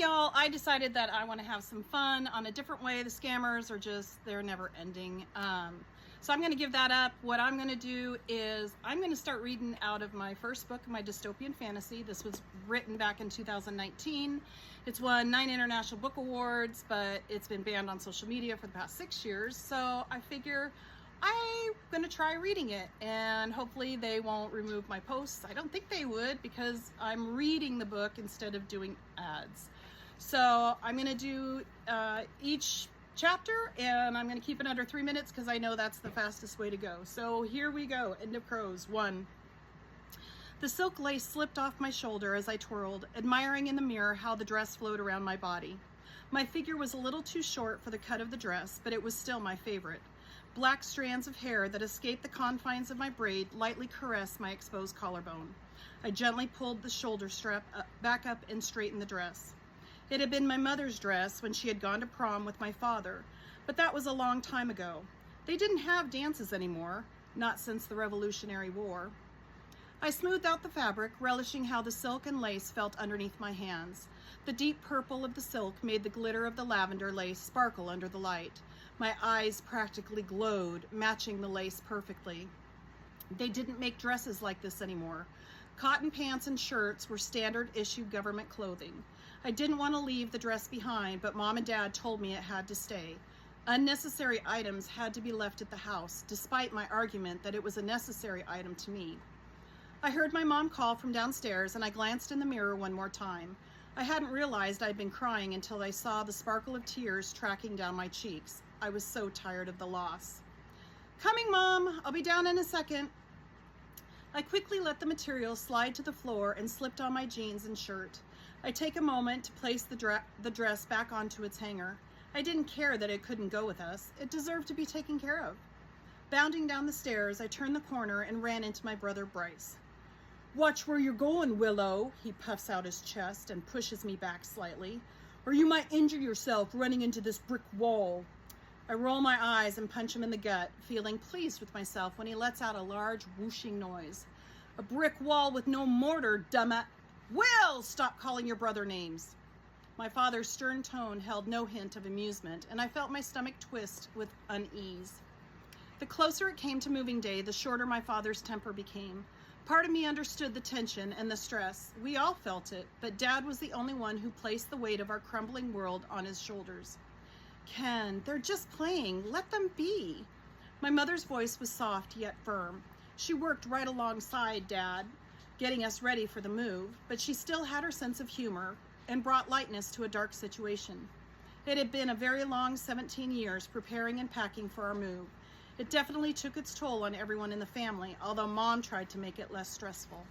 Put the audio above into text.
y'all, I decided that I want to have some fun on a different way. The scammers are just, they're never ending. So I'm going to give that up. What I'm going to do is I'm going to start reading out of my first book, my dystopian fantasy. This was written back in 2019. It's won 9 international book awards, but it's been banned on social media for the past 6 years. So I figure I'm going to try reading it, and hopefully they won't remove my posts. I don't think they would, because I'm reading the book instead of doing ads. So I'm going to do each chapter, and I'm going to keep it under 3 minutes because I know that's the fastest way to go. So here we go. End of Crows 1. The silk lace slipped off my shoulder as I twirled, admiring in the mirror how the dress flowed around my body. My figure was a little too short for the cut of the dress, but it was still my favorite. Black strands of hair that escaped the confines of my braid lightly caressed my exposed collarbone. I gently pulled the shoulder strap back up and straightened the dress. It had been my mother's dress when she had gone to prom with my father, but that was a long time ago. They didn't have dances anymore, not since the Revolutionary War. I smoothed out the fabric, relishing how the silk and lace felt underneath my hands. The deep purple of the silk made the glitter of the lavender lace sparkle under the light. My eyes practically glowed, matching the lace perfectly. They didn't make dresses like this anymore. Cotton pants and shirts were standard issue government clothing. I didn't want to leave the dress behind, but Mom and Dad told me it had to stay. Unnecessary items had to be left at the house, despite my argument that it was a necessary item to me. I heard my mom call from downstairs, and I glanced in the mirror one more time. I hadn't realized I'd been crying until I saw the sparkle of tears tracking down my cheeks. I was so tired of the loss. "Coming, Mom. I'll be down in a second." I quickly let the material slide to the floor and slipped on my jeans and shirt. I take a moment to place the dress back onto its hanger. I didn't care that it couldn't go with us. It deserved to be taken care of. Bounding down the stairs, I turned the corner and ran into my brother Bryce. "Watch where you're going, Willow," he puffs out his chest and pushes me back slightly, "or you might injure yourself running into this brick wall." I roll my eyes and punch him in the gut, feeling pleased with myself when he lets out a large whooshing noise. "A brick wall with no mortar, dumma—" "Will, stop calling your brother names." My father's stern tone held no hint of amusement, and I felt my stomach twist with unease. The closer it came to moving day, the shorter my father's temper became. Part of me understood the tension and the stress. We all felt it, but Dad was the only one who placed the weight of our crumbling world on his shoulders. "Ken, they're just playing. Let them be." My mother's voice was soft yet firm. She worked right alongside Dad, getting us ready for the move, but she still had her sense of humor and brought lightness to a dark situation. It had been a very long 17 years preparing and packing for our move. It definitely took its toll on everyone in the family, although Mom tried to make it less stressful.